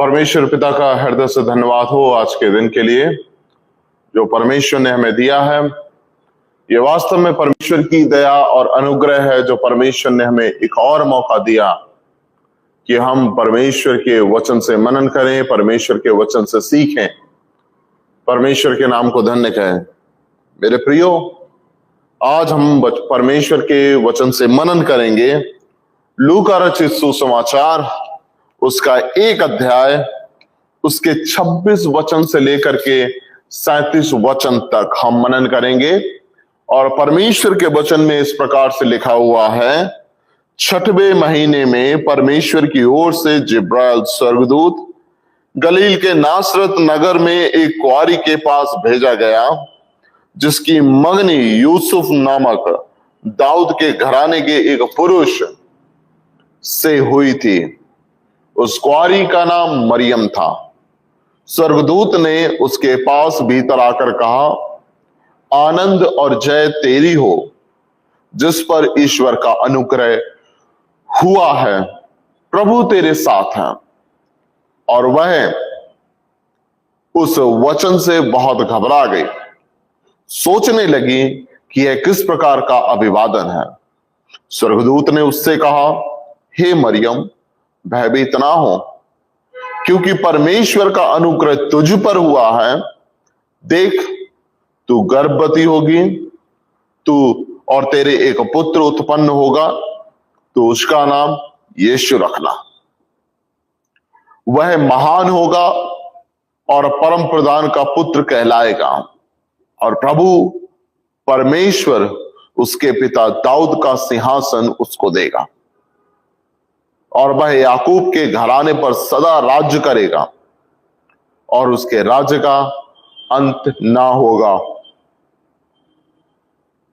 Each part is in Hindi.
परमेश्वर पिता का हृदय से धन्यवाद हो आज के दिन के लिए जो परमेश्वर ने हमें दिया है। ये वास्तव में परमेश्वर की दया और अनुग्रह है जो परमेश्वर ने हमें एक और मौका दिया कि हम परमेश्वर के वचन से मनन करें, परमेश्वर के वचन से सीखें, परमेश्वर के नाम को धन्य कहें। मेरे प्रियो, आज हम परमेश्वर के वचन से मनन करेंगे लूका रचित सुसमाचार उसका 1 अध्याय उसके 26 वचन से लेकर के 37 वचन तक हम मनन करेंगे। और परमेश्वर के वचन में इस प्रकार से लिखा हुआ है, 6वें महीने में परमेश्वर की ओर से जिब्राइल स्वर्गदूत गलील के नासरत नगर में एक कुआरी के पास भेजा गया जिसकी मंगनी यूसुफ नामक दाऊद के घराने के एक पुरुष से हुई थी। उस कुआरी का नाम मरियम था। स्वर्गदूत ने उसके पास भीतर आकर कहा, आनंद और जय तेरी हो जिस पर ईश्वर का अनुग्रह हुआ है, प्रभु तेरे साथ है। और वह उस वचन से बहुत घबरा गई, सोचने लगी कि यह किस प्रकार का अभिवादन है। स्वर्गदूत ने उससे कहा, हे मरियम, भयभीत ना हो, क्योंकि परमेश्वर का अनुग्रह तुझ पर हुआ है। देख, तू गर्भवती होगी, तू और तेरे एक पुत्र उत्पन्न होगा, तो उसका नाम यीशु रखना। वह महान होगा और परम प्रधान का पुत्र कहलाएगा, और प्रभु परमेश्वर उसके पिता दाऊद का सिंहासन उसको देगा, और वह याकूब के घराने पर सदा राज्य करेगा, और उसके राज्य का अंत ना होगा।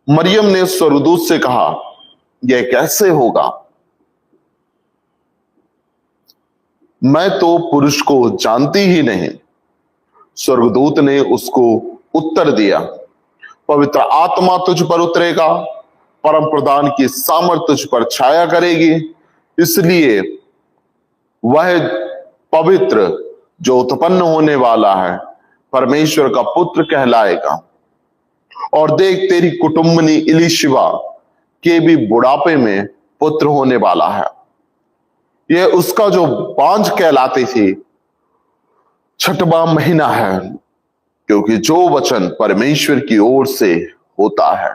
मरियम ने स्वर्गदूत से कहा, यह कैसे होगा? मैं तो पुरुष को जानती ही नहीं। स्वर्गदूत ने उसको उत्तर दिया, पवित्र आत्मा तुझ पर उतरेगा, परम प्रधान की सामर्थ तुझ पर छाया करेगी, इसलिए वह पवित्र जो उत्पन्न होने वाला है परमेश्वर का पुत्र कहलाएगा। और देख, तेरी कुटुंबनी इलीशिबा के भी बुढ़ापे में पुत्र होने वाला है। यह उसका जो बांझ कहलाती थी 6वां महीना है, क्योंकि जो वचन परमेश्वर की ओर से होता है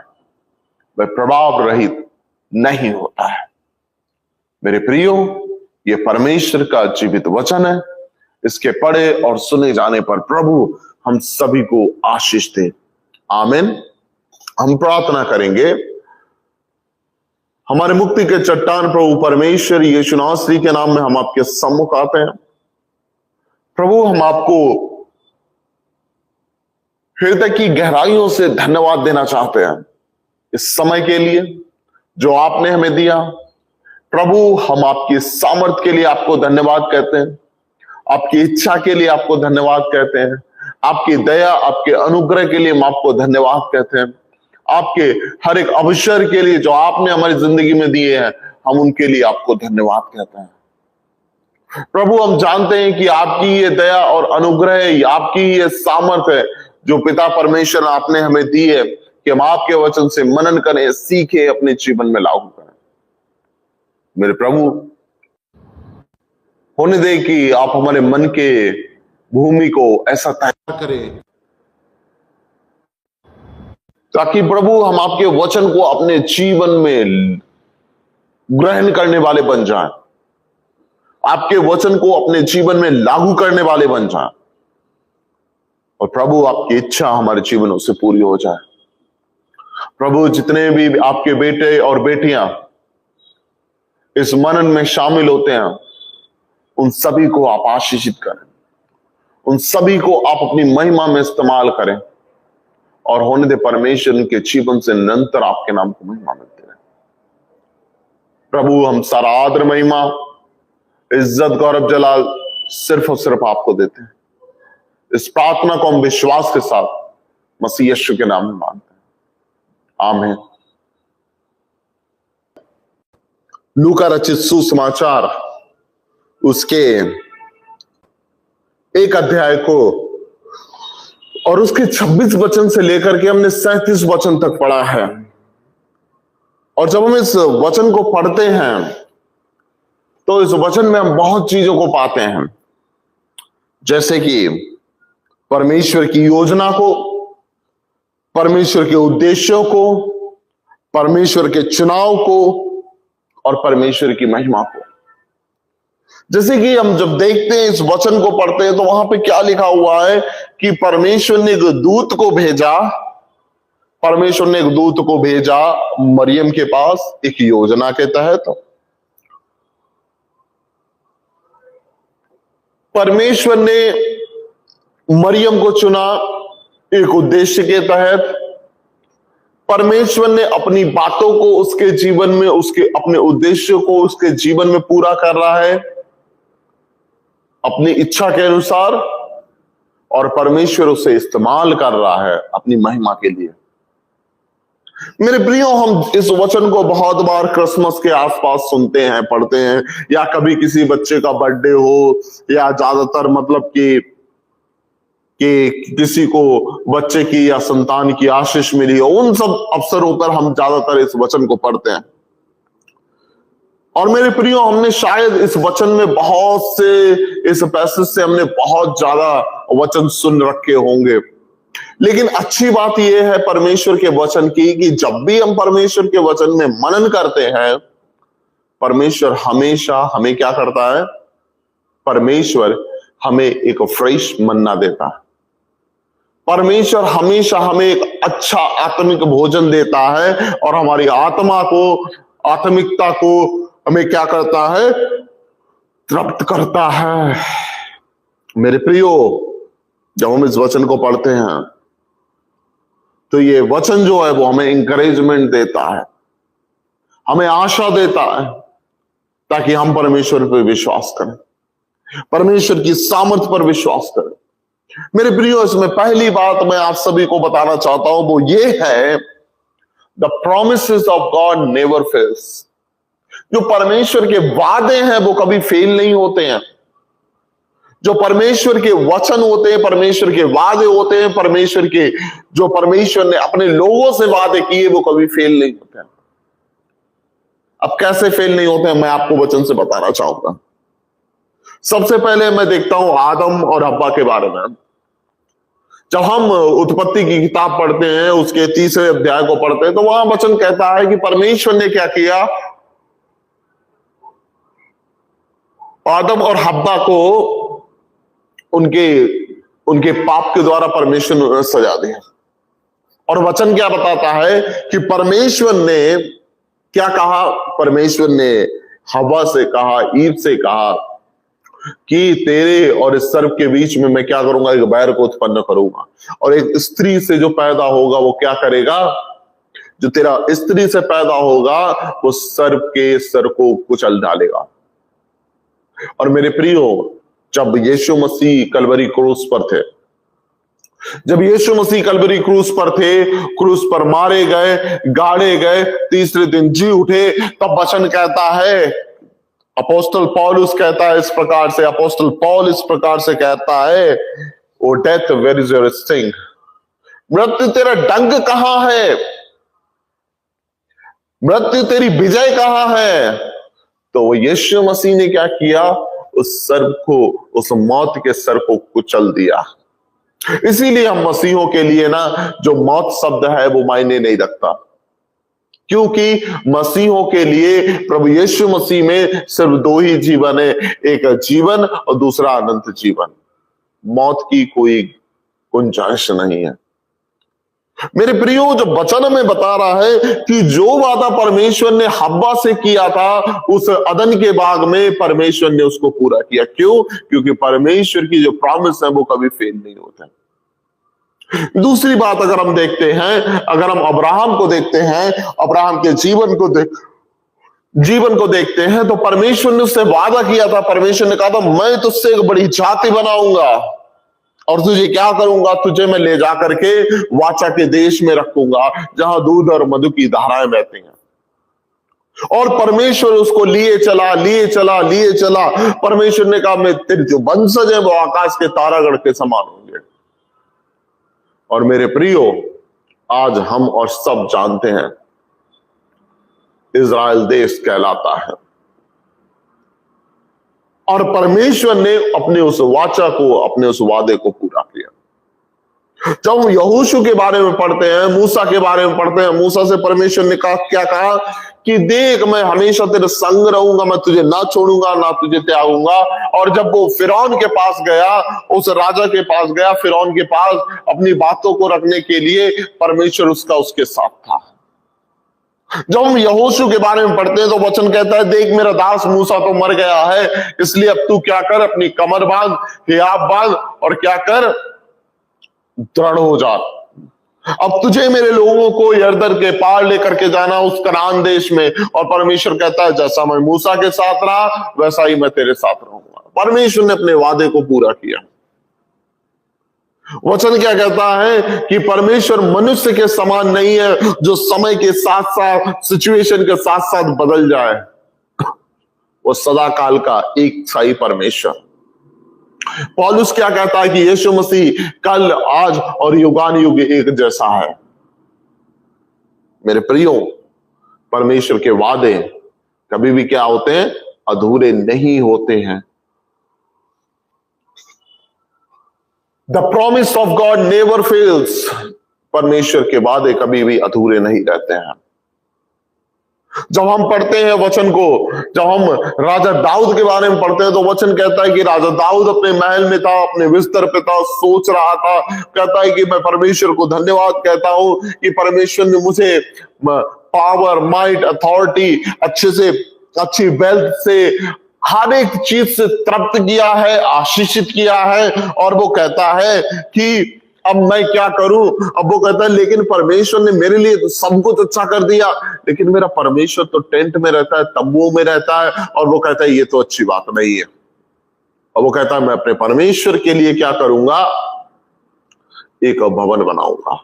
वह प्रभाव रहित नहीं होता है। मेरे प्रियो, ये परमेश्वर का जीवित वचन है। इसके पढ़े और सुने जाने पर प्रभु हम सभी को आशीष दे। आमीन। हम प्रार्थना करेंगे। हमारे मुक्ति के चट्टान प्रभु परमेश्वर यीशु नासरी के नाम में हम आपके सम्मुख आते हैं। प्रभु, हम आपको हृदय की गहराइयों से धन्यवाद देना चाहते हैं इस समय के लिए जो आपने हमें दिया। प्रभु, हम आपकी सामर्थ के लिए आपको धन्यवाद कहते हैं, आपकी इच्छा के लिए आपको धन्यवाद कहते हैं, आपकी दया, आपके अनुग्रह के लिए हम आपको धन्यवाद कहते हैं, आपके हर एक अवसर के लिए जो आपने हमारी जिंदगी में दिए हैं हम उनके लिए आपको धन्यवाद कहते हैं। प्रभु, हम जानते हैं कि आपकी ये दया और अनुग्रह, आपकी ये सामर्थ है जो पिता परमेश्वर आपने हमें दी है कि हम आपके वचन से मनन करें, सीखें, अपने जीवन में लागू करें। मेरे प्रभु, होने दे कि आप हमारे मन के भूमि को ऐसा तैयार करें ताकि प्रभु हम आपके वचन को अपने जीवन में ग्रहण करने वाले बन जाएं, आपके वचन को अपने जीवन में लागू करने वाले बन जाएं, और प्रभु आपकी इच्छा हमारे जीवनों से पूरी हो जाए। प्रभु, जितने भी आपके बेटे और बेटियां इस मनन में शामिल होते हैं उन सभी को आप आशीषित करें, उन सभी को आप अपनी महिमा में इस्तेमाल करें, और होने दे परमेश्वर के जीवन से निरंतर आपके नाम को महिमा मिलती रहे। प्रभु, हम सारा आदर, महिमा, इज्जत, गौरव, जलाल सिर्फ और सिर्फ आपको देते हैं। इस प्रार्थना को हम विश्वास के साथ मसीह यीशु के नाम में मांगते हैं, आमीन। लूका रचित सुसमाचार उसके एक अध्याय को और उसके 26 वचन से लेकर के हमने 37 वचन तक पढ़ा है। और जब हम इस वचन को पढ़ते हैं तो इस वचन में हम बहुत चीजों को पाते हैं, जैसे कि परमेश्वर की योजना को, परमेश्वर के उद्देश्यों को, परमेश्वर के चुनाव को और परमेश्वर की महिमा को। जैसे कि हम जब देखते हैं, इस वचन को पढ़ते हैं, तो वहां पे क्या लिखा हुआ है कि परमेश्वर ने एक दूत को भेजा, परमेश्वर ने एक दूत को भेजा मरियम के पास एक योजना के तहत। परमेश्वर ने मरियम को चुना एक उद्देश्य के तहत। परमेश्वर ने अपनी बातों को उसके जीवन में, उसके अपने उद्देश्य को उसके जीवन में पूरा कर रहा है अपनी इच्छा के अनुसार, और परमेश्वर उसे इस्तेमाल कर रहा है अपनी महिमा के लिए। मेरे प्रियो, हम इस वचन को बहुत बार क्रिसमस के आसपास सुनते हैं, पढ़ते हैं, या कभी किसी बच्चे का बर्थडे हो, या ज्यादातर मतलब कि किसी को बच्चे की या संतान की आशीष मिली हो, उन सब अवसरों पर हम ज्यादातर इस वचन को पढ़ते हैं। और मेरे प्रियो, हमने शायद इस वचन में बहुत से, इस पैसेज से हमने बहुत ज्यादा वचन सुन रखे होंगे, लेकिन अच्छी बात यह है परमेश्वर के वचन की कि जब भी हम परमेश्वर के वचन में मनन करते हैं, परमेश्वर हमेशा हमें क्या करता है? परमेश्वर हमें एक फ्रेश मन्ना देता है। परमेश्वर हमेशा हमें एक अच्छा आत्मिक भोजन देता है और हमारी आत्मा को, आत्मिकता को हमें क्या करता है? तृप्त करता है। मेरे प्रियो, जब हम इस वचन को पढ़ते हैं तो ये वचन जो है वो हमें इंकरेजमेंट देता है, हमें आशा देता है, ताकि हम परमेश्वर पर विश्वास करें, परमेश्वर की सामर्थ्य पर विश्वास करें। मेरे प्रियो, इसमें पहली बात मैं आप सभी को बताना चाहता हूं वो ये है, the promises of God never fails. जो परमेश्वर के वादे हैं वो कभी फेल नहीं होते हैं। जो परमेश्वर के वचन होते हैं, परमेश्वर के वादे होते हैं, परमेश्वर के, जो परमेश्वर ने अपने लोगों से वादे किए, वो कभी फेल नहीं होते हैं। अब कैसे फेल नहीं होते हैं, मैं आपको वचन से बताना चाहूंगा। सबसे पहले मैं देखता हूं आदम और हव्वा के बारे में। जब हम उत्पत्ति की किताब पढ़ते हैं, उसके 3रे अध्याय को पढ़ते हैं, तो वहां वचन कहता है कि परमेश्वर ने क्या किया? आदम और हव्वा को उनके पाप के द्वारा परमेश्वर ने सजा दिया। और वचन क्या बताता है कि परमेश्वर ने क्या कहा? परमेश्वर ने हव्वा से कहा, ईव से कहा कि तेरे और इस सर्प के बीच में मैं क्या करूंगा? एक बैर को उत्पन्न करूंगा, और एक स्त्री से जो पैदा होगा वो क्या करेगा? जो तेरा स्त्री से पैदा होगा वो सर्प के सर को कुचल डालेगा। और मेरे प्रियो, जब यीशु मसीह कलवरी क्रूस पर थे, जब यीशु मसीह कलवरी क्रूस पर थे, क्रूस पर मारे गए, गाड़े गए, 3रे दिन जी उठे, तब वचन कहता है, अपोस्टल पौलुस कहता है इस प्रकार से, अपोस्टल पौल इस प्रकार से कहता है, O death where is your sting? मृत्यु तेरा डंक कहां है? मृत्यु तेरी विजय कहां है? तो वो यीशु मसीह ने क्या किया? उस सर्प को, उस मौत के सर को कुचल दिया। इसीलिए हम मसीहों के लिए ना, जो मौत शब्द है वो मायने नहीं रखता, क्योंकि मसीहों के लिए प्रभु यीशु मसीह में सिर्फ 2 ही जीवन है, एक जीवन और दूसरा अनंत जीवन। मौत की कोई गुंजाइश नहीं है। मेरे प्रियो, जो वचन में बता रहा है कि जो वादा परमेश्वर ने हव्वा से किया था उस अदन के बाग में, परमेश्वर ने उसको पूरा किया। क्यों? क्योंकि परमेश्वर की जो प्रॉमिस है वो कभी फेल नहीं होता। दूसरी बात अगर हम देखते हैं, अगर हम अब्राहम को देखते हैं, अब्राहम के जीवन को देखते हैं, तो परमेश्वर ने उससे वादा किया था। परमेश्वर ने कहा था, मैं तुझसे एक बड़ी जाति बनाऊंगा और तुझे क्या करूंगा? तुझे मैं ले जाकर के वाचा के देश में रखूंगा, जहां दूध और मधु की धाराएं बहती हैं। और परमेश्वर उसको लिए चला। परमेश्वर ने कहा, मैं तेरे जो वंशज है वो आकाश के तारागण के समान होंगे। और मेरे प्रियो, आज हम और सब जानते हैं इज़राइल देश कहलाता है, और परमेश्वर ने अपने उस वाचा को, अपने उस वादे को पूरा किया। जब हम यहोशू के बारे में पढ़ते हैं, मूसा के बारे में पढ़ते हैं, मूसा से परमेश्वर ने कहा, क्या कहा कि देख, मैं हमेशा तेरे संग रहूंगा, मैं तुझे ना छोड़ूंगा ना तुझे त्यागूंगा। और जब वो फिरौन के पास गया, उस राजा के पास गया, फिरौन के पास अपनी बातों को रखने के लिए, परमेश्वर उसके साथ था। जब हम यहोशू के बारे में पढ़ते हैं तो वचन कहता है, देख मेरा दास मूसा तो मर गया है, इसलिए अब तू क्या कर, अपनी कमर बांध, हियाब बांध, और क्या कर, दृढ़ हो जा। अब तुझे मेरे लोगों को यरदन के पार लेकर के जाना, उस कनान देश में। और परमेश्वर कहता है, जैसा मैं मूसा के साथ रहा वैसा ही मैं तेरे साथ रहूंगा। परमेश्वर ने अपने वादे को पूरा किया। वचन क्या कहता है कि परमेश्वर मनुष्य के समान नहीं है जो समय के साथ साथ, सिचुएशन के साथ साथ बदल जाए। वो सदा काल का एक साई परमेश्वर। पौलुस क्या कहता है कि यीशु मसीह कल, आज और युगान युग एक जैसा है। मेरे प्रियो, परमेश्वर के वादे कभी भी क्या होते हैं, अधूरे नहीं होते हैं। The promise of God never fails. परमेश्वर के वादे कभी भी अधूरे नहीं रहते हैं। जब हम पढ़ते हैं वचन को, जब हम राजा दाऊद के बारे में पढ़ते हैं तो वचन कहता है कि राजा दाऊद अपने महल में था, अपने बिस्तर पे था, सोच रहा था। कहता है कि मैं परमेश्वर को धन्यवाद कहता हूं कि परमेश्वर ने मुझे पावर, माइट, अथॉरिटी, अच्छी वेल्थ से, हर एक चीज से तृप्त किया है, आशीषित किया है। और वो कहता है कि अब मैं क्या करूं। अब वो कहता है, लेकिन परमेश्वर ने मेरे लिए तो सब कुछ अच्छा कर दिया, लेकिन मेरा परमेश्वर तो टेंट में रहता है, तंबुओं में रहता है। और वो कहता है, ये तो अच्छी बात नहीं है। और वो कहता है, मैं अपने परमेश्वर के लिए क्या करूंगा, एक भवन बनाऊंगा।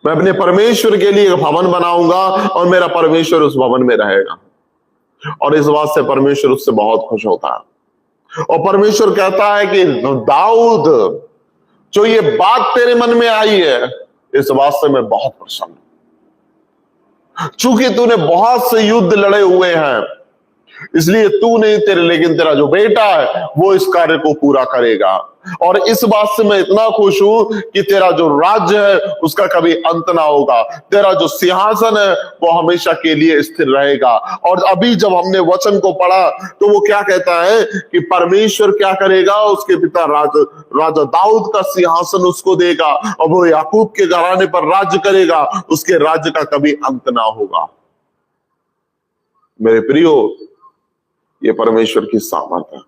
मैं अपने परमेश्वर के लिए एक भवन बनाऊंगा और मेरा परमेश्वर उस भवन में रहेगा। और इस बात से परमेश्वर उससे बहुत खुश होता है। और परमेश्वर कहता है कि दाऊद, जो ये बात तेरे मन में आई है, इस बात से मैं बहुत प्रसन्न हूं। चूंकि तूने बहुत से युद्ध लड़े हुए हैं, इसलिए तू नहीं, लेकिन तेरा जो बेटा है वो इस कार्य को पूरा करेगा। और इस बात से मैं इतना खुश हूं कि तेरा जो राज्य है उसका कभी अंत ना होगा, तेरा जो सिंहासन है वो हमेशा के लिए स्थिर रहेगा। और अभी जब हमने वचन को पढ़ा तो वो क्या कहता है कि परमेश्वर क्या करेगा, उसके पिता राजा दाऊद का सिंहासन उसको देगा और वो याकूब के घराने पर राज्य करेगा, उसके राज्य का कभी अंत ना होगा। मेरे प्रियो, ये परमेश्वर की सामर्थ है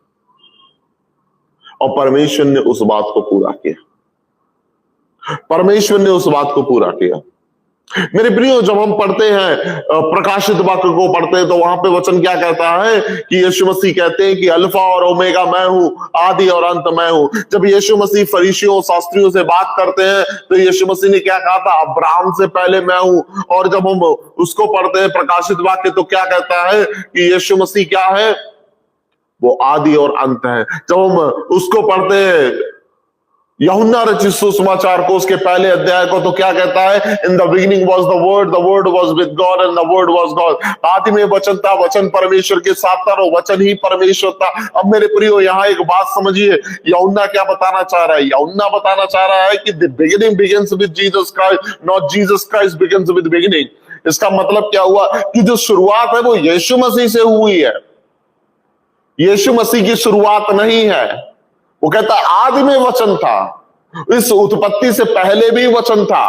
और परमेश्वर ने उस बात को पूरा किया। परमेश्वर ने उस बात को पूरा किया। मेरे प्रियो, जब हम पढ़ते हैं, प्रकाशित वाक्य को पढ़ते हैं, तो वहां पे वचन क्या कहता है कि यीशु मसीह कहते हैं कि अल्फा और ओमेगा मैं हूं, आदि और अंत मैं हूं। जब यीशु मसीह फरीसियों, शास्त्रियों से बात करते हैं तो यीशु मसीह ने क्या कहा था, अब्राहम से पहले मैं हूं। और जब हम उसको पढ़ते हैं, प्रकाशित वाक्य, तो क्या कहता है कि यीशु मसीह क्या है, वो आदि और अंत है। जब हम उसको पढ़ते हैं, यूहन्ना रचित सुसमाचार को, उसके पहले अध्याय को, तो क्या कहता है, in the beginning was the word was with God and the word was God. आदि में वचन था, वचन परमेश्वर के साथ था, वचन ही परमेश्वर था। अब मेरे प्रियो, यहाँ एक बात समझिए, यूहन्ना क्या बताना चाह रहा है। यूहन्ना बताना चाह रहा है कि the beginning begins with Jesus Christ, not Jesus Christ begins with beginning. इसका मतलब क्या हुआ कि जो शुरुआत है वो यीशु मसीह से हुई है, यीशु मसीह की शुरुआत नहीं है। वो कहता आदि में वचन था, इस उत्पत्ति से पहले भी वचन था,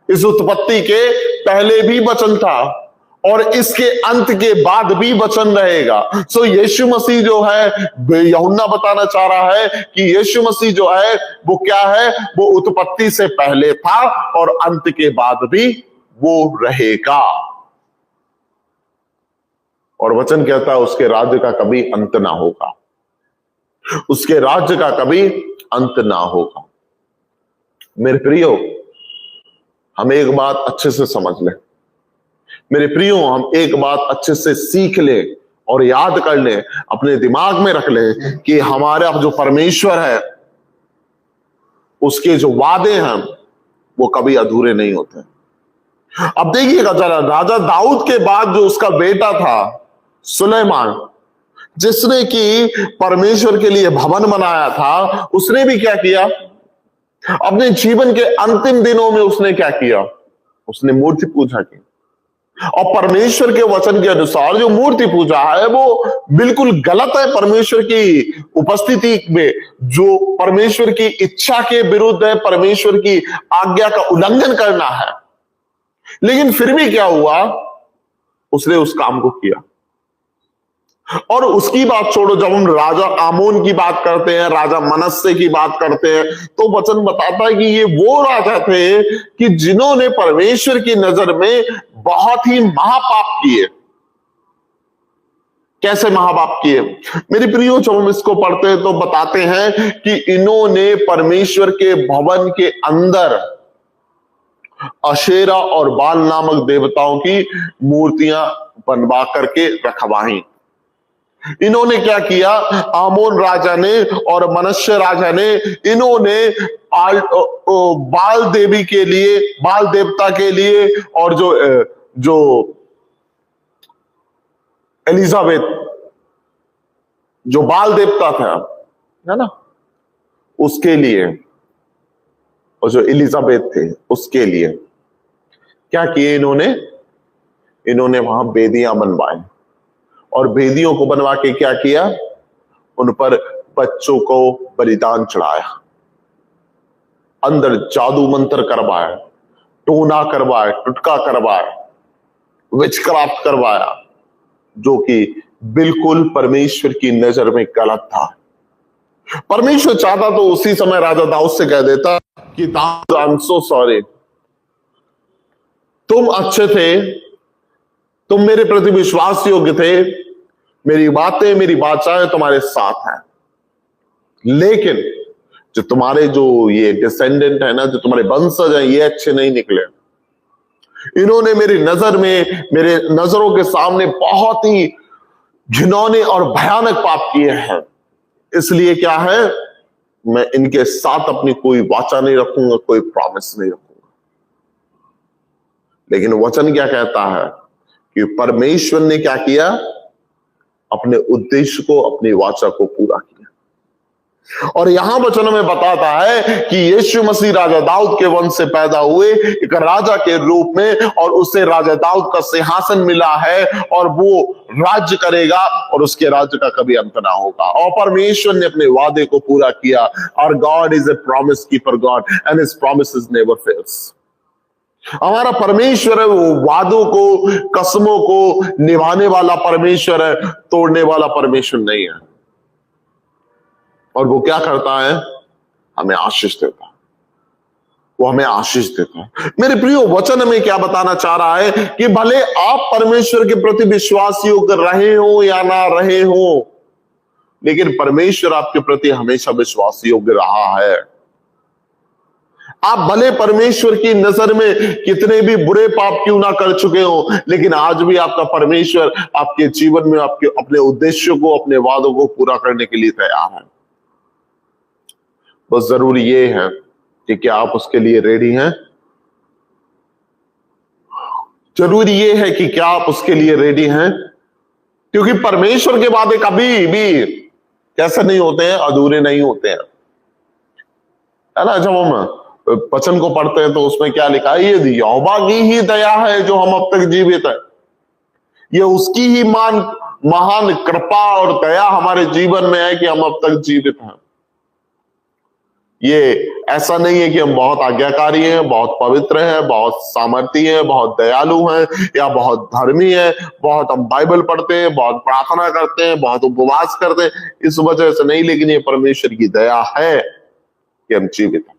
इस उत्पत्ति के पहले भी वचन था और इसके अंत के बाद भी वचन रहेगा। सो यीशु मसीह जो है, यूहन्ना बताना चाह रहा है कि यीशु मसीह जो है वो क्या है, वो उत्पत्ति से पहले था और अंत के बाद भी वो रहेगा। और वचन कहता है उसके राज्य का कभी अंत ना होगा, उसके राज्य का कभी अंत ना होगा। मेरे प्रियो, हम एक बात अच्छे से समझ लें, मेरे प्रियो, हम एक बात अच्छे से सीख ले और याद कर ले, अपने दिमाग में रख ले कि हमारा जो परमेश्वर है, उसके जो वादे हैं वो कभी अधूरे नहीं होते। अब देखिएगा जरा, राजा दाऊद के बाद जो उसका बेटा था सुलेमान, जिसने कि परमेश्वर के लिए भवन बनाया था, उसने भी क्या किया? अपने जीवन के अंतिम दिनों में उसने क्या किया? उसने मूर्ति पूजा की। और परमेश्वर के वचन के अनुसार जो मूर्ति पूजा है वो बिल्कुल गलत है। परमेश्वर की उपस्थिति में जो परमेश्वर की इच्छा के विरुद्ध है, परमेश्वर की आज्ञा का उल्लंघन करना है। लेकिन फिर भी क्या हुआ? उसने उस काम को किया। और उसकी बात छोड़ो, जब हम राजा आमोन की बात करते हैं, राजा मनस्से की बात करते हैं, तो वचन बताता है कि ये वो राजा थे कि जिन्होंने परमेश्वर की नजर में बहुत ही महापाप किए। कैसे महापाप किए? मेरे प्रियो, जब हम इसको पढ़ते हैं तो बताते हैं कि इन्होंने परमेश्वर के भवन के अंदर अशेरा और बाल नामक देवताओं की मूर्तियां बनवा करके रखवाई। इन्होंने क्या किया? आमोन राजा ने और मनश्शे राजा ने, इन्होंने बाल देवी के लिए, बाल देवता के लिए, और जो एलिजाबेथ, जो बाल देवता था, है ना, उसके लिए, और जो एलिजाबेथ थे उसके लिए क्या किए इन्होंने वहां वेदियां बनवाई। और वेदियों को बनवा के क्या किया? उन पर बच्चों को बलिदान चढ़ाया, अंदर जादू मंत्र करवाया, टोना करवाया, टुटका करवाया, विचक्राफ्ट करवाया, जो कि बिल्कुल परमेश्वर की नजर में गलत था। परमेश्वर चाहता तो उसी समय राजा दाऊद से कह देता कि Dawood, I am so sorry, तुम अच्छे थे, तुम मेरे प्रति विश्वास योग्य थे, मेरी बातें, मेरी बाचाएं तुम्हारे साथ हैं, लेकिन जो तुम्हारे जो ये डिसेंडेंट है ना, जो तुम्हारे वंशज हैं, ये अच्छे नहीं निकले। इन्होंने मेरी नजर में, मेरे नजरों के सामने बहुत ही घिनौने और भयानक पाप किए हैं। इसलिए क्या है, मैं इनके साथ अपनी कोई वाचा नहीं रखूंगा, कोई प्रॉमिस नहीं रखूंगा। लेकिन वचन क्या कहता है कि परमेश्वर ने क्या किया? अपने उद्देश्य को, अपनी वाचा को पूरा किया। और यहां वचन में बताता है कि यीशु मसीह राजा दाऊद के वंश से पैदा हुए एक राजा के रूप में, और उसे राजा दाऊद का सिंहासन मिला है, और वो राज्य करेगा, और उसके राज्य का कभी अंत ना होगा। और परमेश्वर ने अपने वादे को पूरा किया। और God is a promise keeper God, and his promises never fails. हमारा परमेश्वर है वो वादों को, कसमों को निभाने वाला परमेश्वर है, तोड़ने वाला परमेश्वर नहीं है। और वो क्या करता है? हमें आशीष देता है, वो हमें आशीष देता है। मेरे प्रियो, वचन हमें क्या बताना चाह रहा है कि भले आप परमेश्वर के प्रति विश्वास योग्य रहे हो या ना रहे हो, लेकिन परमेश्वर आपके प्रति हमेशा विश्वास योग्य रहा है। आप भले परमेश्वर की नजर में कितने भी बुरे पाप क्यों ना कर चुके हो, लेकिन आज भी आपका परमेश्वर आपके जीवन में आपके अपने उद्देश्यों को, अपने वादों को पूरा करने के लिए तैयार है। बस जरूरी ये है कि क्या आप उसके लिए रेडी हैं? जरूरी ये है कि क्या आप उसके लिए रेडी हैं, क्योंकि परमेश्वर के वादे कभी भी कैसे नहीं होते हैं, अधूरे नहीं होते हैं, है ना। जब हम वचन को पढ़ते हैं तो उसमें क्या लिखा है? ये यहोवा की ही दया है जो हम अब तक जीवित है। ये उसकी ही महान कृपा और दया हमारे जीवन में है कि हम अब तक जीवित हैं। ये ऐसा नहीं है कि हम बहुत आज्ञाकारी हैं, बहुत पवित्र हैं, बहुत सामर्थी हैं, बहुत दयालु हैं, या बहुत धर्मी हैं, बहुत हम बाइबल पढ़ते हैं, बहुत प्रार्थना करते हैं, बहुत उपवास करते हैं, इस वजह से नहीं। लेकिन ये परमेश्वर की दया है कि हम जीवित हैं।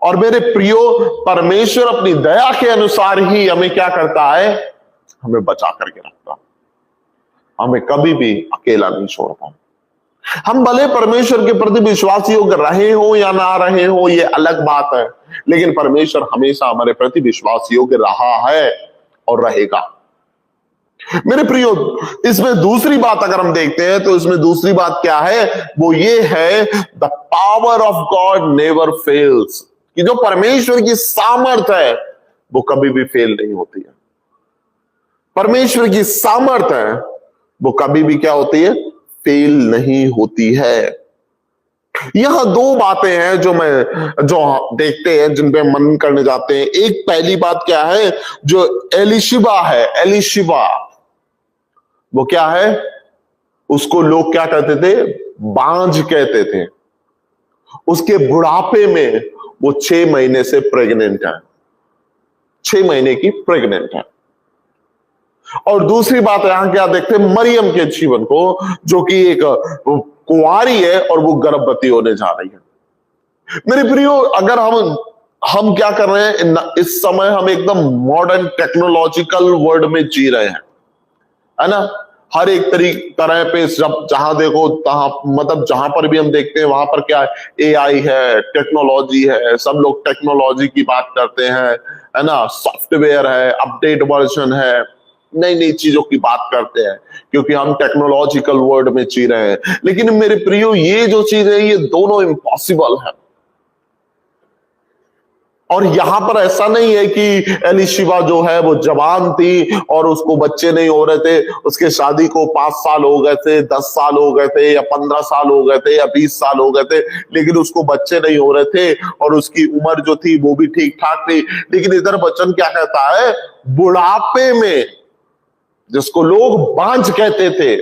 और मेरे प्रियो, परमेश्वर अपनी दया के अनुसार ही हमें क्या करता है? हमें बचा करके रखता, हमें कभी भी अकेला नहीं छोड़ता। हम भले परमेश्वर के प्रति विश्वास योग्य रहे हो या ना रहे हो, ये अलग बात है, लेकिन परमेश्वर हमेशा हमारे प्रति विश्वास योग्य रहा है। और रहेगा। मेरे प्रियो, इसमें दूसरी बात अगर हम देखते हैं तो इसमें दूसरी बात क्या है, वो ये है the power of God never fails, कि जो परमेश्वर की सामर्थ्य है वो कभी भी फेल नहीं होती है। परमेश्वर की सामर्थ्य है वो कभी भी क्या होती है, फेल नहीं होती है। यहां दो बातें हैं जो देखते हैं, जिन पे मन करने जाते हैं। एक पहली बात क्या है, जो एलिशिबा है, एलिशिबा वो क्या है, उसको लोग क्या कहते थे, बांझ कहते थे। उसके बुढ़ापे में वो 6 महीने से प्रेग्नेंट है, 6 महीने की प्रेग्नेंट है। और दूसरी बात यहां क्या देखते हैं, मरियम के जीवन को, जो कि एक कुंवारी है और वो गर्भवती होने जा रही है। मेरे प्रियो, अगर हम क्या कर रहे हैं इस समय, हम एकदम मॉडर्न टेक्नोलॉजिकल वर्ल्ड में जी रहे हैं, है ना। हर एक तरह पे जहां देखो तहां, मतलब जहां पर भी हम देखते हैं वहां पर क्या है, एआई है, टेक्नोलॉजी है, सब लोग टेक्नोलॉजी की बात करते हैं, है ना। सॉफ्टवेयर है, अपडेट वर्जन है, नई नई चीजों की बात करते हैं, क्योंकि हम टेक्नोलॉजिकल वर्ल्ड में जी रहे हैं। लेकिन मेरे प्रियो, ये जो चीज है, ये दोनों इम्पॉसिबल है। और यहां पर ऐसा नहीं है कि एलिशिबा जो है वो जवान थी और उसको बच्चे नहीं हो रहे थे, उसके शादी को 5 साल हो गए थे, 10 साल हो गए थे, या 15 साल हो गए थे, या 20 साल हो गए थे, लेकिन उसको बच्चे नहीं हो रहे थे और उसकी उम्र जो थी वो भी ठीक ठाक थी। लेकिन इधर वचन क्या कहता है, बुढ़ापे में, जिसको लोग बांझ कहते थे,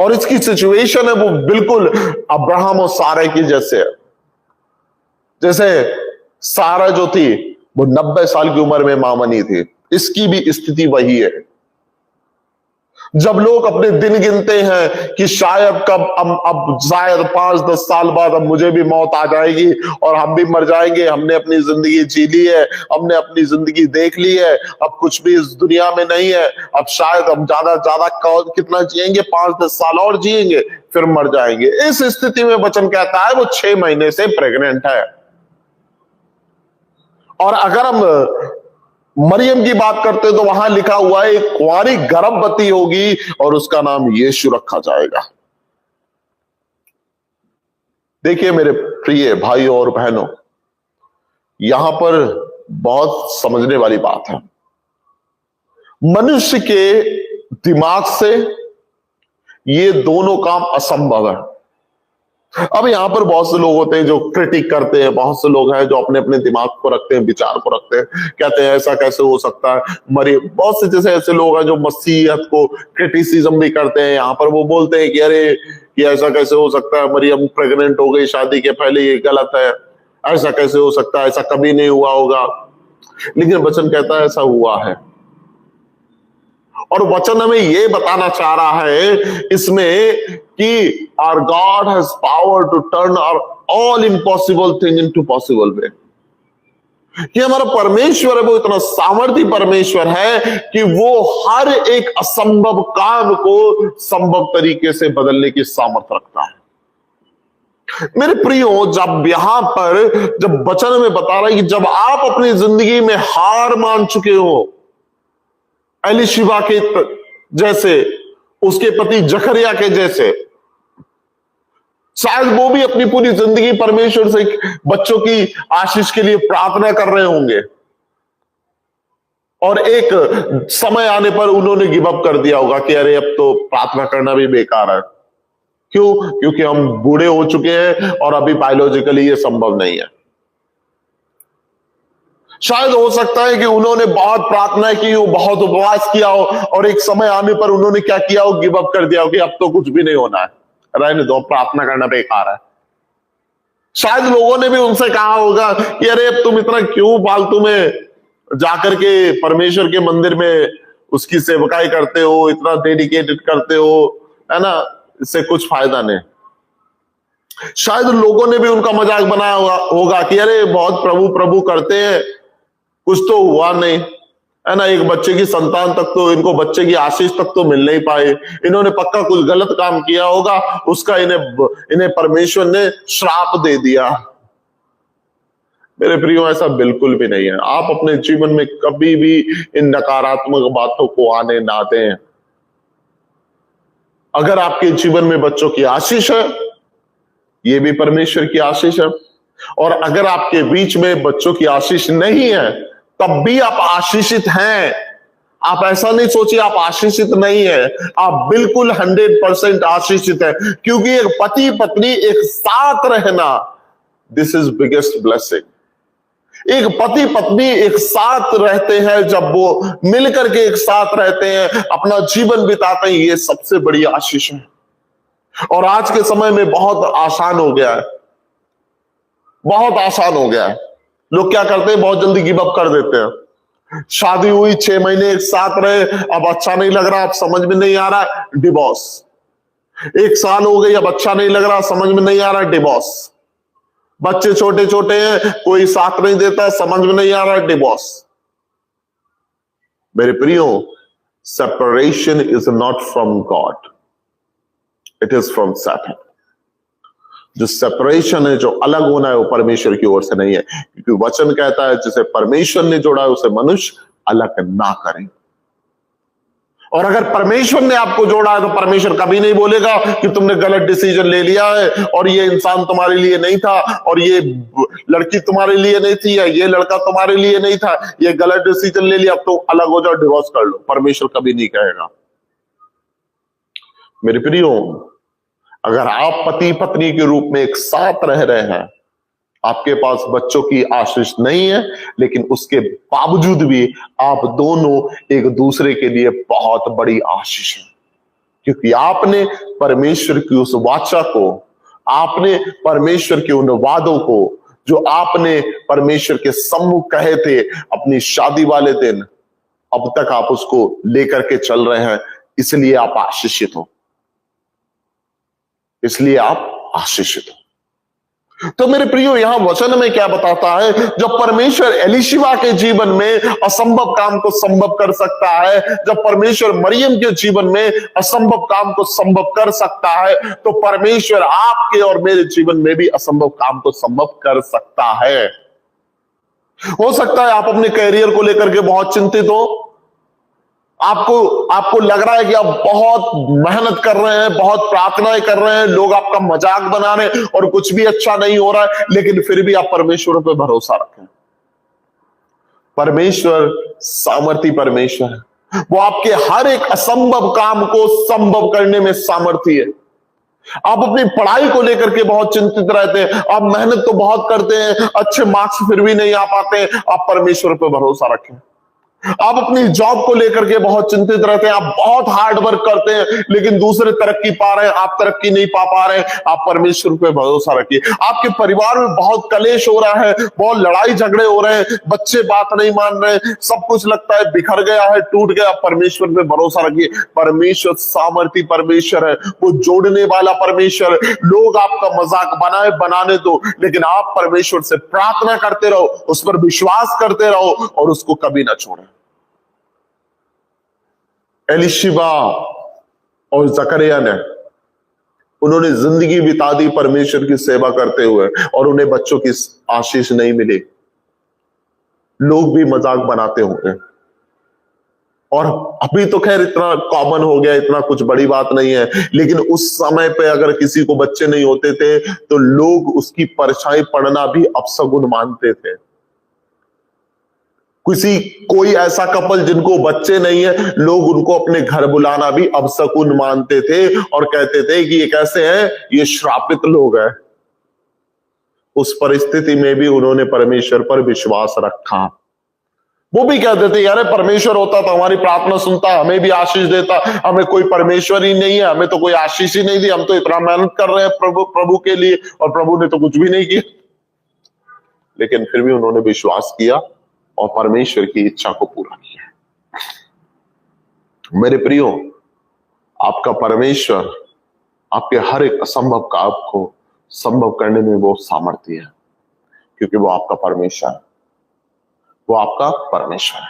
और इसकी सिचुएशन है वो बिल्कुल अब्राहम और सारे की जैसे है। जैसे सारा जो थी वो 90 साल की उम्र में मां बनी थी, इसकी भी स्थिति वही है। जब लोग अपने दिन गिनते हैं कि शायद कब अब शायद 5-10 साल बाद अब मुझे भी मौत आ जाएगी और हम भी मर जाएंगे, हमने अपनी जिंदगी जी ली है, हमने अपनी जिंदगी देख ली है, अब कुछ भी इस दुनिया में नहीं है, अब शायद हम ज्यादा कितना जिएंगे, 5-10 साल और जिएंगे, फिर मर जाएंगे। इस स्थिति में वचन कहता है वो 6 महीने से प्रेग्नेंट है। और अगर हम मरियम की बात करते तो वहां लिखा हुआ है एक कुंवारी गर्भवती होगी और उसका नाम यीशु रखा जाएगा। देखिए मेरे प्रिय भाइयों और बहनों, यहां पर बहुत समझने वाली बात है। मनुष्य के दिमाग से ये दोनों काम असंभव है। अब यहां पर बहुत से लोग होते हैं जो क्रिटिक करते हैं, बहुत से लोग हैं जो अपने अपने दिमाग को रखते हैं, विचार को रखते हैं, कहते हैं ऐसा कैसे हो सकता है। बहुत से जैसे ऐसे लोग हैं जो मसीहत को क्रिटिसिज्म भी करते हैं। यहाँ पर वो बोलते हैं कि अरे ये ऐसा कैसे हो सकता है, मरियम प्रेग्नेंट हो गई शादी के पहले, ये गलत है, ऐसा कैसे हो सकता है, ऐसा कभी नहीं हुआ होगा। लेकिन वचन कहता है ऐसा हुआ है। और वचन हमें ये बताना चाह रहा है इसमें कि our God has power to turn our all impossible thing into possible way। कि हमारा परमेश्वर है वो इतना सामर्थी परमेश्वर है कि वो हर एक असंभव काम को संभव तरीके से बदलने की सामर्थ्य रखता है। मेरे प्रियो, जब वचन में बता रहा है कि जब आप अपनी जिंदगी में हार मान चुके हो, एलिशिबा के जैसे, उसके पति जकरिया के जैसे, शायद वो भी अपनी पूरी जिंदगी परमेश्वर से बच्चों की आशीष के लिए प्रार्थना कर रहे होंगे, और एक समय आने पर उन्होंने गिव अप कर दिया होगा कि अरे अब तो प्रार्थना करना भी बेकार है। क्यों? क्योंकि हम बूढ़े हो चुके हैं और अभी बायोलॉजिकली ये संभव नहीं है। शायद हो सकता है कि उन्होंने बहुत प्रार्थना की हो, बहुत उपवास किया हो, और एक समय आने पर उन्होंने क्या किया हो, गिव अप कर दिया हो कि अब तो कुछ भी नहीं होना है, रहने दो, प्रार्थना करना बेकार है। शायद लोगों ने भी उनसे कहा होगा कि अरे अब तुम इतना क्यों फालतू में जाकर के परमेश्वर के मंदिर में उसकी सेवकाई करते हो, इतना डेडिकेटेड करते हो, है ना, इससे कुछ फायदा नहीं। शायद लोगों ने भी उनका मजाक बनाया होगा कि अरे बहुत प्रभु प्रभु करते हैं, कुछ तो हुआ नहीं, है ना, एक बच्चे की संतान तक तो, इनको बच्चे की आशीष तक तो मिल नहीं पाए, इन्होंने पक्का कुछ गलत काम किया होगा, उसका इन्हें परमेश्वर ने श्राप दे दिया। मेरे प्रियो, ऐसा बिल्कुल भी नहीं है। आप अपने जीवन में कभी भी इन नकारात्मक बातों को आने ना दें। अगर आपके जीवन में बच्चों की आशीष है, ये भी परमेश्वर की आशीष है। और अगर आपके बीच में बच्चों की आशीष नहीं है, तब भी आप आशीषित हैं। आप ऐसा नहीं सोचिए आप आशीषित नहीं है, आप बिल्कुल 100% आशीषित है। क्योंकि एक पति पत्नी एक साथ रहना, दिस इज बिगेस्ट ब्लेसिंग। एक पति पत्नी एक साथ रहते हैं, जब वो मिलकर के एक साथ रहते हैं, अपना जीवन बिताते हैं, ये सबसे बड़ी आशीष है। और आज के समय में बहुत आसान हो गया है, बहुत आसान हो गया है। लोग क्या करते हैं, बहुत जल्दी गिव अप कर देते हैं। शादी हुई 6 महीने एक साथ रहे, अब अच्छा नहीं लग रहा, अब समझ में नहीं आ रहा, डिवोर्स। 1 साल हो गई, अब अच्छा नहीं लग रहा, समझ में नहीं आ रहा, डिवोर्स। बच्चे छोटे छोटे हैं, कोई साथ नहीं देता, समझ में नहीं आ रहा, डिवोर्स। मेरे प्रियो, separation is not from God, it is from Satan. जो सेपरेशन है, जो अलग होना है, वो परमेश्वर की ओर से नहीं है। क्योंकि वचन कहता है जिसे परमेश्वर ने जोड़ा है उसे मनुष्य अलग ना करें। और अगर परमेश्वर ने आपको जोड़ा है तो परमेश्वर कभी नहीं बोलेगा कि तुमने गलत डिसीजन ले लिया है और ये इंसान तुम्हारे लिए नहीं था, और ये लड़की तुम्हारे लिए नहीं थी, या ये लड़का तुम्हारे लिए नहीं था, ये गलत डिसीजन ले लिया, अब तो अलग हो जाओ, डिवोर्स कर लो। परमेश्वर कभी नहीं कहेगा। मेरे प्रियो, अगर आप पति पत्नी के रूप में एक साथ रह रहे हैं, आपके पास बच्चों की आशीष नहीं है, लेकिन उसके बावजूद भी आप दोनों एक दूसरे के लिए बहुत बड़ी आशीष है। क्योंकि आपने परमेश्वर की उस वाचा को, आपने परमेश्वर के उन वादों को, जो आपने परमेश्वर के सम्मुख कहे थे अपनी शादी वाले दिन, अब तक आप उसको लेकर के चल रहे हैं। इसलिए आप आशीषित हो, इसलिए आप आशीषित हो। तो मेरे प्रियो, यहां वचन में क्या बताता है, जब परमेश्वर एलीशिबा के जीवन में असंभव काम को संभव कर सकता है, जब परमेश्वर मरियम के जीवन में असंभव काम को संभव कर सकता है, तो परमेश्वर आपके और मेरे जीवन में भी असंभव काम को संभव कर सकता है। हो सकता है आप अपने कैरियर को लेकर के बहुत चिंतित हो, आपको लग रहा है कि आप बहुत मेहनत कर रहे हैं, बहुत प्रार्थनाएं कर रहे हैं, लोग आपका मजाक बना रहे हैं और कुछ भी अच्छा नहीं हो रहा है, लेकिन फिर भी आप परमेश्वर पे भरोसा रखें। परमेश्वर सामर्थी परमेश्वर है, वो आपके हर एक असंभव काम को संभव करने में सामर्थी है। आप अपनी पढ़ाई को लेकर के बहुत चिंतित रहते हैं, आप मेहनत तो बहुत करते हैं, अच्छे मार्क्स फिर भी नहीं आ पाते, आप परमेश्वर पे भरोसा रखें। आप अपनी जॉब को लेकर के बहुत चिंतित रहते हैं, आप बहुत हार्ड वर्क करते हैं, लेकिन दूसरे तरक्की पा रहे हैं, आप तरक्की नहीं पा रहे हैं, आप परमेश्वर पे भरोसा रखिए। आपके परिवार में बहुत कलेश हो रहा है, बहुत लड़ाई झगड़े हो रहे हैं, बच्चे बात नहीं मान रहे हैं, सब कुछ लगता है बिखर गया है, टूट गया, परमेश्वर पे भरोसा रखिए। परमेश्वर सामर्थी परमेश्वर है, वो जोड़ने वाला परमेश्वर। लोग आपका मजाक बनाने दो, लेकिन आप परमेश्वर से प्रार्थना करते रहो, उस पर विश्वास करते रहो और उसको कभी ना छोड़ें। एलीशिबा और जकरिया ने, उन्होंने जिंदगी बिता दी परमेश्वर की सेवा करते हुए, और उन्हें बच्चों की आशीष नहीं मिली। लोग भी मजाक बनाते होंगे, और अभी तो खैर इतना कॉमन हो गया, इतना कुछ बड़ी बात नहीं है, लेकिन उस समय पे अगर किसी को बच्चे नहीं होते थे तो लोग उसकी परछाई पड़ना भी अपशगुन मानते थे। कोई ऐसा कपल जिनको बच्चे नहीं है, लोग उनको अपने घर बुलाना भी अपशकुन मानते थे और कहते थे कि ये कैसे हैं, ये श्रापित लोग हैं। उस परिस्थिति में भी उन्होंने परमेश्वर पर विश्वास रखा। वो भी कहते थे, यार परमेश्वर होता तो हमारी प्रार्थना सुनता, हमें भी आशीष देता, हमें कोई परमेश्वर ही नहीं है, हमें तो कोई आशीष ही नहीं दी, हम तो इतना मेहनत कर रहे हैं प्रभु के लिए, और प्रभु ने तो कुछ भी नहीं किया। लेकिन फिर भी उन्होंने विश्वास किया और परमेश्वर की इच्छा को पूरा किया। मेरे प्रियो, आपका परमेश्वर आपके हर एक असंभव काम को संभव करने में वो सामर्थ्य है, क्योंकि वो आपका परमेश्वर है। वो आपका परमेश्वर है,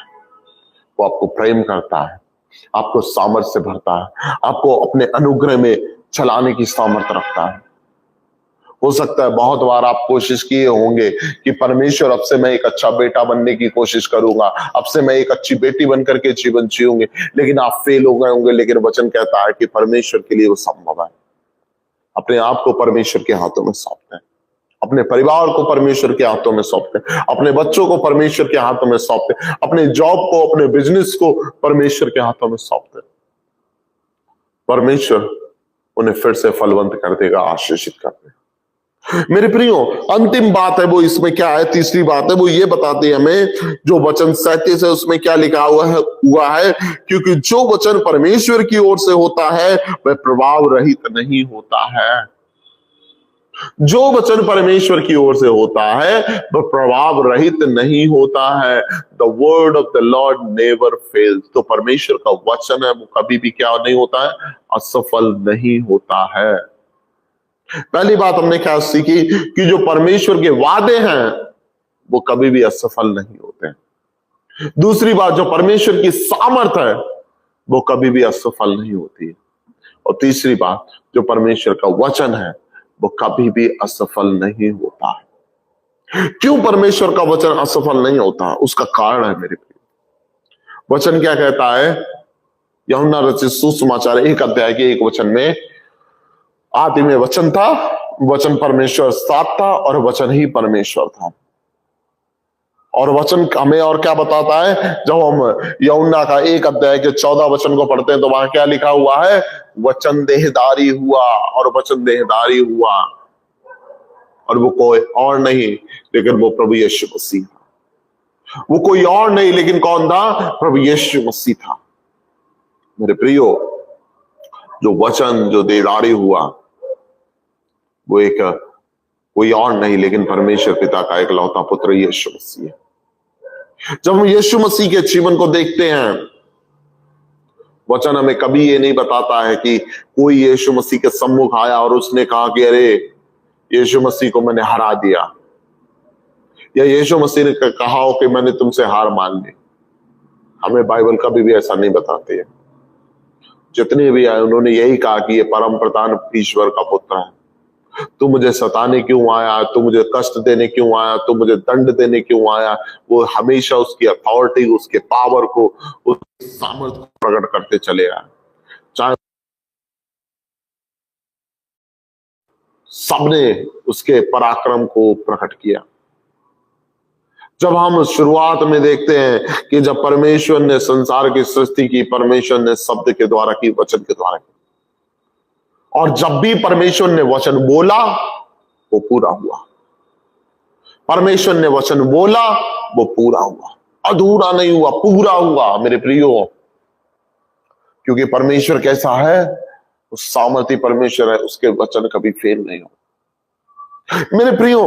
वो आपको प्रेम करता है, आपको सामर्थ्य से भरता है, आपको अपने अनुग्रह में चलाने की सामर्थ्य रखता है। हो सकता है बहुत बार आप कोशिश किए होंगे कि परमेश्वर, अब से मैं एक अच्छा बेटा बनने की कोशिश करूंगा, अब से मैं एक अच्छी बेटी बनकर के जीवन जीऊंगी, लेकिन आप फेल हो गए होंगे। लेकिन वचन कहता है कि परमेश्वर के लिए वो संभव है। अपने आप को परमेश्वर के हाथों में सौंपते हैं, अपने परिवार को परमेश्वर के हाथों में सौंपते हैं, अपने बच्चों को परमेश्वर के हाथों में सौंपते हैं, अपने जॉब को, अपने बिजनेस को परमेश्वर के हाथों में सौंपते हैं। परमेश्वर उन्हें फिर से फलवंत कर देगा, आशीषित कर देगा। मेरे प्रियो, अंतिम बात है वो इसमें क्या है, तीसरी बात है वो ये बताती है हमें, जो वचन 37 है उसमें क्या लिखा हुआ है, क्योंकि जो वचन परमेश्वर की ओर से होता है वह प्रभाव रहित नहीं होता है। जो वचन परमेश्वर की ओर से होता है वह प्रभाव रहित नहीं होता है। The word of the Lord never fails. तो परमेश्वर का वचन है वो कभी भी क्या नहीं होता है, असफल नहीं होता है। पहली बात हमने क्या सीखी कि जो परमेश्वर के वादे हैं वो कभी भी असफल नहीं होते हैं। दूसरी बात, जो परमेश्वर की सामर्थ है वो कभी भी असफल नहीं होती है। और तीसरी बात, जो परमेश्वर का वचन है वो कभी भी असफल नहीं होता है। क्यों परमेश्वर का वचन असफल नहीं होता? उसका कारण है मेरे प्रिय। वचन क्या कहता है? यूहन्ना रचित सुसमाचार 1 अध्याय के 1 वचन में, आदि में वचन था, वचन परमेश्वर साथ था और वचन ही परमेश्वर था। और वचन हमें और क्या बताता है? जब हम यूहन्ना का 1 अध्याय के 14 वचन को पढ़ते हैं तो वहां क्या लिखा हुआ है? वचन देहधारी हुआ, और वचन देहधारी हुआ, और वो कोई और नहीं लेकिन वो प्रभु यीशु मसीह था। वो कोई और नहीं लेकिन कौन था? प्रभु यीशु मसीह था। मेरे प्रियो, जो वचन जो देहधारी हुआ वो एक कोई और नहीं लेकिन परमेश्वर पिता का इकलौता पुत्र यीशु मसीह है। जब हम यीशु मसीह के जीवन को देखते हैं, वचन हमें कभी ये नहीं बताता है कि कोई यीशु मसीह के सम्मुख आया और उसने कहा कि अरे यीशु मसीह को मैंने हरा दिया, या यीशु मसीह ने कहा हो कि मैंने तुमसे हार मान ली। हमें बाइबल कभी भी ऐसा नहीं बताती है। जितने भी आए उन्होंने यही कहा कि ये परम प्रधान ईश्वर का पुत्र है। तू मुझे सताने क्यों आया, तू मुझे कष्ट देने क्यों आया, तू मुझे दंड देने क्यों आया? वो हमेशा उसकी अथॉरिटी, उसके पावर को, उसकी सामर्थ्य को प्रकट करते चले आए। चाहे सबने उसके पराक्रम को प्रकट किया। जब हम शुरुआत में देखते हैं कि जब परमेश्वर ने संसार की सृष्टि की, परमेश्वर ने शब्द के द्वारा की, वचन के द्वारा की, और जब भी परमेश्वर ने वचन बोला वो पूरा हुआ। परमेश्वर ने वचन बोला वो पूरा हुआ, अधूरा नहीं हुआ, पूरा हुआ। मेरे प्रियो, क्योंकि परमेश्वर कैसा है? वो सामर्थी परमेश्वर है, उसके वचन कभी फेल नहीं हो। मेरे प्रियो,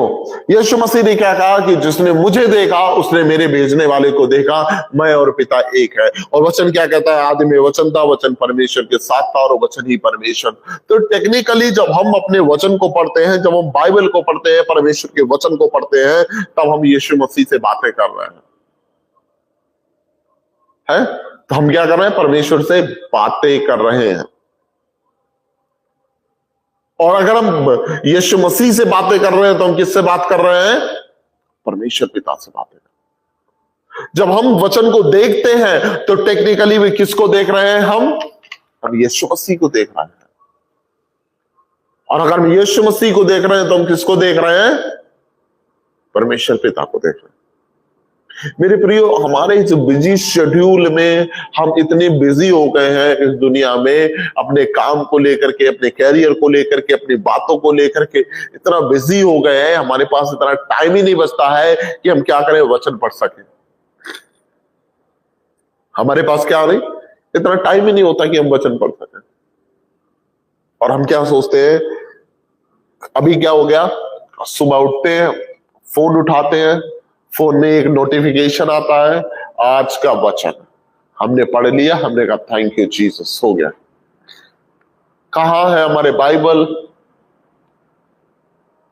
यीशु मसीह ने क्या कहा कि जिसने मुझे देखा उसने मेरे भेजने वाले को देखा, मैं और पिता एक है। और वचन क्या कहता है? आदि में वचन था, वचन परमेश्वर के साथ था और वचन ही परमेश्वर। तो टेक्निकली जब हम अपने वचन को पढ़ते हैं, जब हम बाइबल को पढ़ते हैं, परमेश्वर के वचन को पढ़ते हैं, तब हम यीशु मसीह से बातें कर रहे हैं। तो हम क्या कर रहे हैं? परमेश्वर से बातें कर रहे हैं। और अगर हम यीशु मसीह से बातें कर रहे हैं तो हम किससे बात कर रहे हैं? परमेश्वर पिता से बातें कर रहे हैं। जब हम वचन को देखते हैं तो टेक्निकली वे किसको देख रहे हैं? हम यीशु मसीह को देख रहे हैं। और अगर हम यीशु मसीह को देख रहे हैं तो हम किसको देख रहे हैं? परमेश्वर पिता को देख रहे हैं। मेरे प्रियो, हमारे इस बिजी शेड्यूल में हम इतने बिजी हो गए हैं इस दुनिया में, अपने काम को लेकर के, अपने कैरियर को लेकर के, अपनी बातों को लेकर के इतना बिजी हो गए हैं, हमारे पास इतना टाइम ही नहीं बचता है कि हम क्या करें? वचन पढ़ सकें। हमारे पास क्या नहीं, इतना टाइम ही नहीं होता कि हम वचन पढ़ सकें। और हम क्या सोचते हैं? अभी क्या हो गया? सुबह उठते हैं, फोन उठाते हैं, फोन में एक नोटिफिकेशन आता है, आज का वचन हमने पढ़ लिया, हमने कहा थैंक यू जीसस, हो गया। कहां है हमारे बाइबल?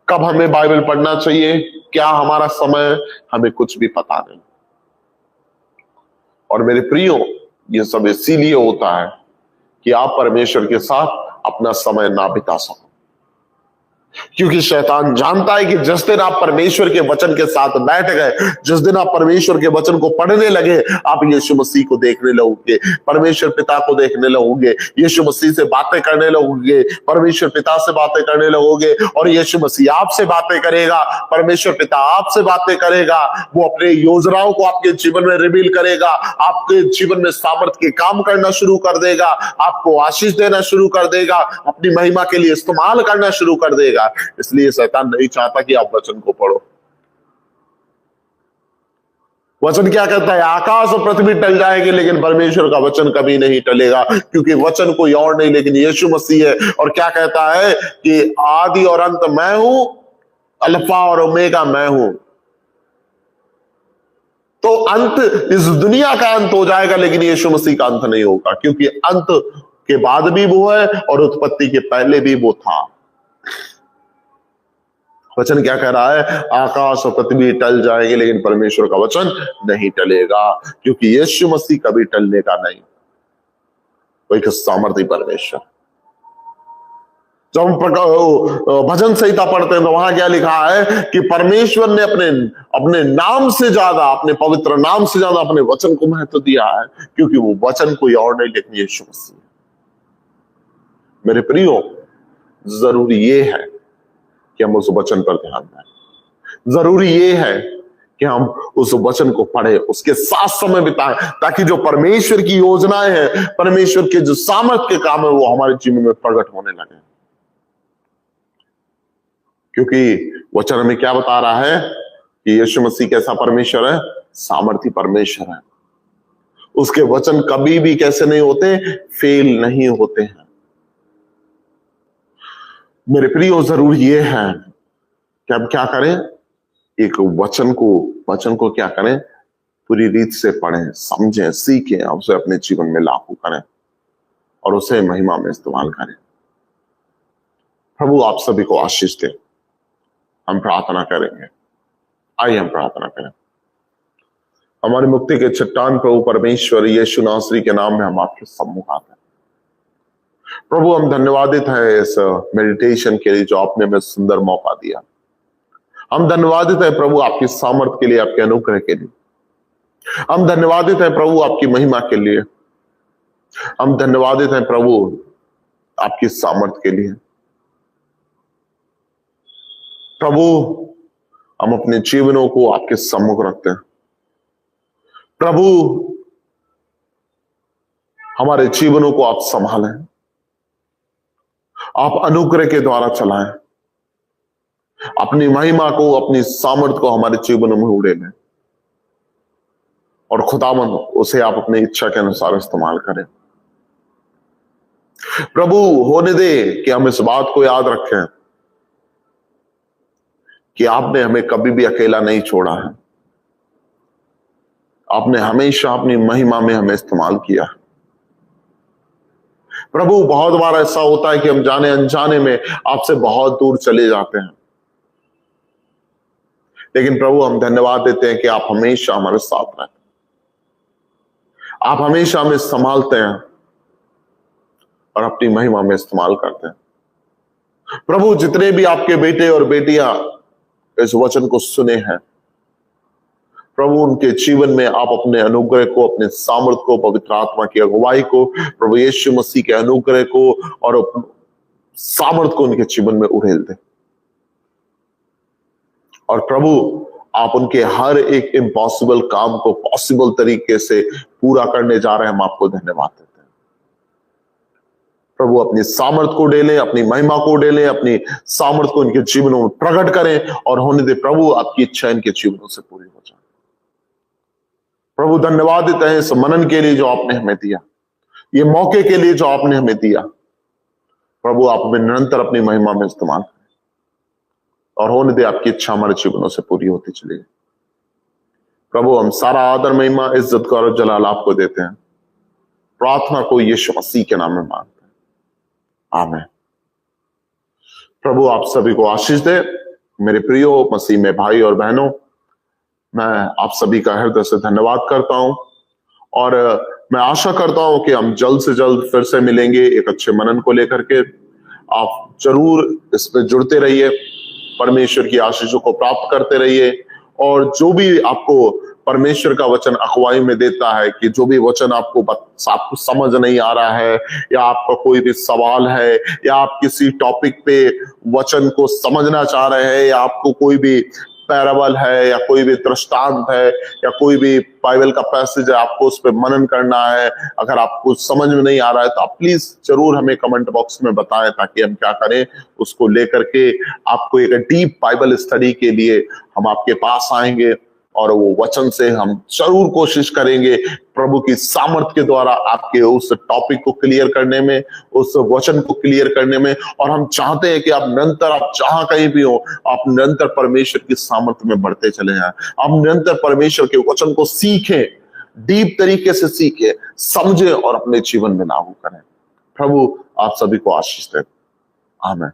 कब हमें बाइबल पढ़ना चाहिए? क्या हमारा समय? हमें कुछ भी पता नहीं। और मेरे प्रियो, ये सब इसीलिए होता है कि आप परमेश्वर के साथ अपना समय ना बिता सको। क्योंकि शैतान जानता है कि जिस दिन आप परमेश्वर के वचन के साथ बैठ गए, जिस दिन आप परमेश्वर के वचन को पढ़ने लगे, आप यीशु मसीह को देखने लगोगे, परमेश्वर पिता को देखने लगोगे, यीशु मसीह से बातें करने लगोगे, परमेश्वर पिता से बातें करने लगोगे, और यीशु मसीह आपसे बातें करेगा, परमेश्वर पिता आपसे बातें करेगा। वो अपने योजनाओं को आपके जीवन में रिवील करेगा, आपके जीवन में सामर्थ के काम करना शुरू कर देगा, आपको आशीष देना शुरू कर देगा, अपनी महिमा के लिए इस्तेमाल करना शुरू कर देगा। इसलिए शैतान नहीं चाहता कि आप वचन को पढ़ो। वचन क्या कहता है? आकाश और पृथ्वी टल जाएगी लेकिन परमेश्वर का वचन कभी नहीं टलेगा, क्योंकि वचन कोई और नहीं लेकिन यीशु मसीह है। और क्या कहता है कि आदि और अंत मैं हूं, अल्फा और ओमेगा मैं हूं। तो अंत, इस दुनिया का अंत हो जाएगा लेकिन यीशु मसीह का अंत नहीं होगा, क्योंकि अंत के बाद भी वो है और उत्पत्ति के पहले भी वो था। वचन क्या कह रहा है? आकाश और पृथ्वी टल जाएंगे लेकिन परमेश्वर का वचन नहीं टलेगा, क्योंकि यीशु मसीह कभी टलने का नहीं। वो एक सामर्थी परमेश्वर। जब हम भजन संहिता पढ़ते हैं तो वहां क्या लिखा है कि परमेश्वर ने अपने नाम से ज्यादा, अपने पवित्र नाम से ज्यादा अपने वचन को महत्व दिया है, क्योंकि वो वचन कोई और नहीं लेकिन यीशु मसीह। मेरे प्रियो, जरूरी ये है कि हम उस वचन पर ध्यान दें। जरूरी ये है कि हम उस वचन को पढ़े, उसके साथ समय बिताएं, ताकि जो परमेश्वर की योजनाएं हैं, परमेश्वर के जो सामर्थ्य के काम है, वो हमारे जीवन में प्रकट होने लगे। क्योंकि वचन हमें क्या बता रहा है कि यीशु मसीह कैसा परमेश्वर है? सामर्थी परमेश्वर है। उसके वचन कभी भी कैसे नहीं होते? फेल नहीं होते हैं। मेरे प्रियो, जरूर ये है कि हम क्या करें? एक वचन को क्या करें? पूरी रीत से पढ़ें, समझें, सीखें, उसे अपने जीवन में लागू करें और उसे महिमा में इस्तेमाल करें। प्रभु आप सभी को आशीष दे। हम प्रार्थना करेंगे। आइए हम प्रार्थना करें। हमारी मुक्ति के चट्टान प्रभु परमेश्वर यीशु नासरी के नाम में हम आपके सम्मुख आते हैं। प्रभु हम धन्यवादित हैं इस मेडिटेशन के लिए जो आपने हमें सुंदर मौका दिया। हम धन्यवादित हैं प्रभु आपकी सामर्थ के लिए, आपके अनुग्रह के लिए। हम धन्यवादित हैं प्रभु आपकी महिमा के लिए। हम धन्यवादित हैं प्रभु आपकी सामर्थ के लिए। प्रभु हम अपने जीवनों को आपके सम्मुख रखते हैं। प्रभु हमारे जीवनों को आप संभालें, आप अनुग्रह के द्वारा चलाएं, अपनी महिमा को, अपनी सामर्थ को हमारे जीवनों में उड़ेलें और खुदावन उसे आप अपनी इच्छा के अनुसार इस्तेमाल करें। प्रभु होने दे कि हम इस बात को याद रखें कि आपने हमें कभी भी अकेला नहीं छोड़ा है। आपने हमेशा अपनी महिमा में हमें इस्तेमाल किया है। प्रभु बहुत बार ऐसा होता है कि हम जाने अनजाने में आपसे बहुत दूर चले जाते हैं, लेकिन प्रभु हम धन्यवाद देते हैं कि आप हमेशा हमारे साथ रहते हैं, आप हमेशा हमें संभालते हैं और अपनी महिमा में इस्तेमाल करते हैं। प्रभु जितने भी आपके बेटे और बेटियां इस वचन को सुने हैं, प्रभु उनके जीवन में आप अपने अनुग्रह को, अपने सामर्थ को, पवित्र आत्मा की अगुवाई को, प्रभु यीशु मसीह के अनुग्रह को और सामर्थ को उनके जीवन में उड़ेल दें। और प्रभु आप उनके हर एक इम्पॉसिबल काम को पॉसिबल तरीके से पूरा करने जा रहे हैं। हम आपको धन्यवाद देते हैं। प्रभु अपनी सामर्थ को उड़ेलें, अपनी महिमा को उड़ेलें, अपनी सामर्थ को इनके जीवनों में प्रकट करें और होने दे प्रभु आपकी इच्छा इनके जीवनों से पूरी हो जाए। प्रभु धन्यवाद देते हैं इस मनन के लिए जो आपने हमें दिया, ये मौके के लिए जो आपने हमें दिया। प्रभु आप हमें निरंतर अपनी महिमा में इस्तेमाल करें और होने दे आपकी इच्छा हमारे जीवनों से पूरी होती चली। प्रभु हम सारा आदर, महिमा, इज्जत और जलाल आपको देते हैं। प्रार्थना को यीशु मसीह के नाम में मांगते हैं, आमीन। प्रभु आप सभी को आशीष दे। मेरे प्रियो मसीह में भाई और बहनों, मैं आप सभी का हृदय से धन्यवाद करता हूं और मैं आशा करता हूं कि हम जल्द से जल्द फिर से मिलेंगे एक अच्छे मनन को लेकर के। आप जरूर इस पे जुड़ते रहिए, परमेश्वर की आशीषों को प्राप्त करते रहिए। और जो भी आपको परमेश्वर का वचन अगुवाई में देता है कि जो भी वचन आपको समझ नहीं आ रहा है, या आपका कोई भी सवाल है, या आप किसी टॉपिक पे वचन को समझना चाह रहे हैं, या आपको कोई भी पैराबल है, या कोई भी दृष्टांत है, या कोई भी बाइबल का पैसेज है, आपको उस पर मनन करना है, अगर आपको समझ में नहीं आ रहा है तो आप प्लीज जरूर हमें कमेंट बॉक्स में बताएं, ताकि हम क्या करें उसको लेकर के आपको एक डीप बाइबल स्टडी के लिए हम आपके पास आएंगे। और वो वचन से हम जरूर कोशिश करेंगे प्रभु की सामर्थ के द्वारा आपके उस टॉपिक को क्लियर करने में, उस वचन को क्लियर करने में। और हम चाहते हैं कि आप निरंतर, आप जहां कहीं भी हो, आप निरंतर परमेश्वर की सामर्थ में बढ़ते चले जाएं। आप निरंतर परमेश्वर के वचन को सीखें, डीप तरीके से सीखें, समझें और अपने जीवन में लागू करें। प्रभु आप सभी को आशीष दे। आमीन।